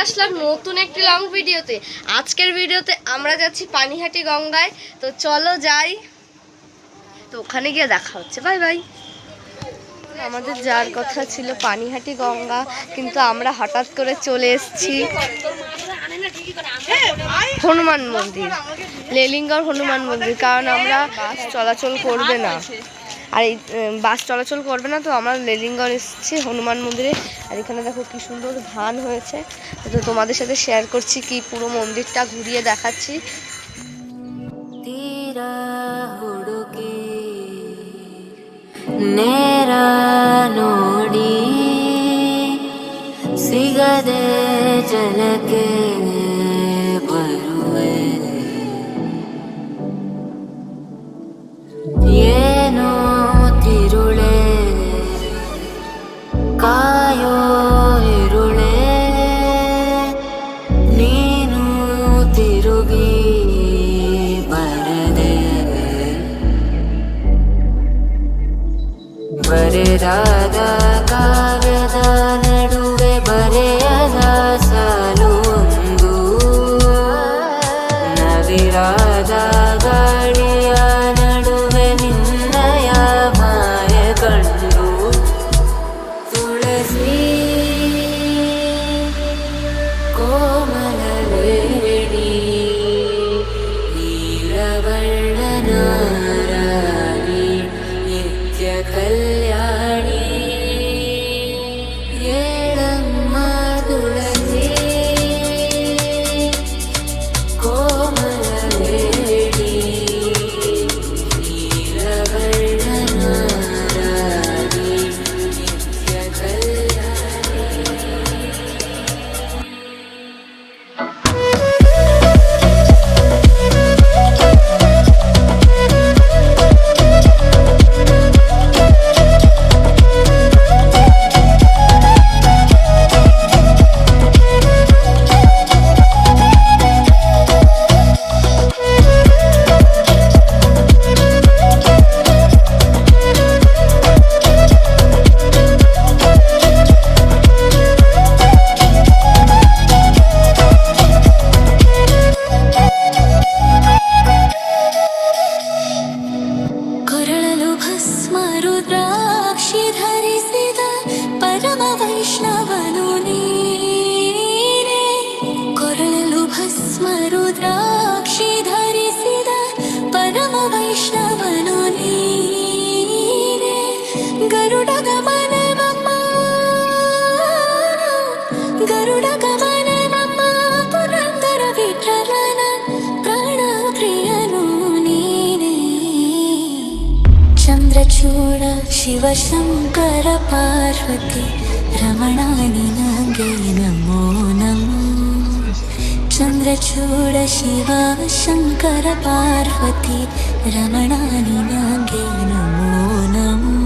আসলাম নতুন একটি লং ভিডিওতে। আজকের ভিডিওতে আমরা যাচ্ছি পানিহাটি গঙ্গায়। তো চলো যাই, তো ওখানে গিয়ে দেখা হচ্ছে। Bye bye. আমাদের যার কথা ছিল পানিহাটি গঙ্গা, কিন্তু আমরা হঠাৎ করে চলে এসেছি হনুমান মন্দির, লেলিঙ্গর হনুমান মন্দির। কারণ আমরা বাস চলাচল করবে না, আর এই বাস চলাচল করবে না, তো আমরা লেলিঙ্গর এসেছি হনুমান মন্দিরে। আর এখানে দেখো কি সুন্দর ধান হয়েছে, তো তোমাদের সাথে শেয়ার করছি, কি পুরো মন্দিরটা ঘুরিয়ে দেখাচ্ছি। ಸಿಗದೆ ಜಲಕ್ಕೆ ಬರುವೆ, ಏನೋ ತಿರುಳೆ ಕಾಯೋ ಇರುಳೆ, ನೀನು ತಿರುಗಿ ಬರದೆ, ಬರೆದಾದ ಕಾವ್ಯದ ನಡುವೆ ಬರೆಯದ ಸಾಲು ಒಂದು, ನವಿರಾದ ಗಾಳಿಯ ನಡುವೆ ನಿನ್ನಯ ಮಾಯ ಕಂಡು, ತುಳಸಿ ಕೋಮಲವೇಣಿ ನೀಲವರ್ಣನ ರಾಣಿ ನಿತ್ಯ ಕಲ್ಯಾಣಿ, ಏಳಮ್ಮ ತುಳಸಿ ಕೋಮಲವೇಣಿ ನೀಲವರ್ಣನ ರಾಣಿ ನಿತ್ಯ ಕಲ್ಯಾಣಿ. ಕೊರಳಲು ಭಸ್ಮ ರುದ್ರಾಕ್ಷಿ ಧರಿಸಿದ ಪರಮ ವೈಷ್ಣವನು ನೀನೇ, ಕೊರಳಲು ಭಸ್ಮ ರುದ್ರಾಕ್ಷಿ ಧರಿಸಿದ ಪರಮ ವೈಷ್ಣವನು ನೀನೇ, ಗರುಡ ಗಮನ ನಮ್ಮ ಗರುಡ ಗಮನ ನಮ್ಮ ಪುರಂದರ ವಿಠಲನ ಪ್ರಾಣ ಪ್ರಿಯನು ನೀನೇ, ಚಂದ್ರಚೂಡ ಶಿವಶಂಕರ ಪಾರ್ವತಿ ರಮಣ ನಿನಗೆ ನಮೋ ನಮೋ, ಚಂದ್ರಚೂಡ ಶಿವ ಶಂಕರ ಪಾರ್ವತಿ ರಮಣ ನಿನಗೆ ನಮೋ ನಮೋ.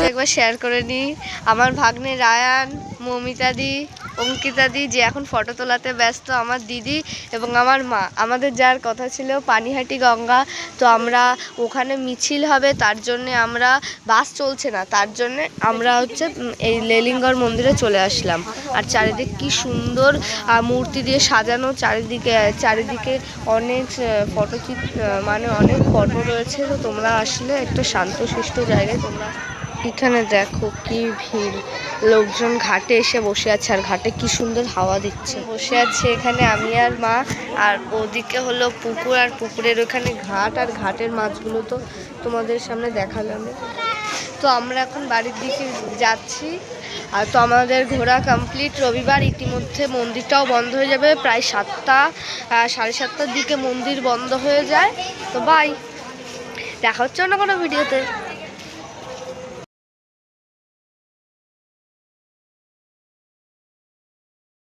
একবার শেয়ার করে নিই, আমার ভাগ্নে রায়ান, মমিতা দি, অঙ্কিতা দি, যে এখন ফটো তোলাতে ব্যস্ত, আমার দিদি এবং আমার মা। আমাদের যার কথা ছিল পানিহাটি গঙ্গা, তো আমরা ওখানে মিছিল হবে, তার জন্যে আমরা বাস চলছে না, তার জন্যে আমরা হচ্ছে এই লেলিঙ্গর মন্দিরে চলে আসলাম। আর চারিদিকে কি সুন্দর মূর্তি দিয়ে সাজানো, চারিদিকে অনেক ফটোচিত্র, মানে অনেক ফটো রয়েছে। তো তোমরা আসলে একটা শান্তশিষ্ট জায়গায় তোমরা। এখানে দেখো কি ভিড়, লোকজন ঘাটে এসে বসে আছে, আর ঘাটে কি সুন্দর হাওয়া দিচ্ছে, বসে আছে এখানে আমি আর মা। আর ওদিকে হলো পুকুর, আর পুকুরের ওখানে ঘাট, আর ঘাটের মাছগুলো তো তোমাদের সামনে দেখালাম। তো আমরা এখন বাড়ির দিকে যাচ্ছি। আর তো আমাদের ঘোরা কমপ্লিট। রবিবার, ইতিমধ্যে মন্দিরটাও বন্ধ হয়ে যাবে, প্রায় 7টা 7:30টার দিকে মন্দির বন্ধ হয়ে যায়। তো বাই, দেখা হচ্ছে অন্য কোনো ভিডিওতে।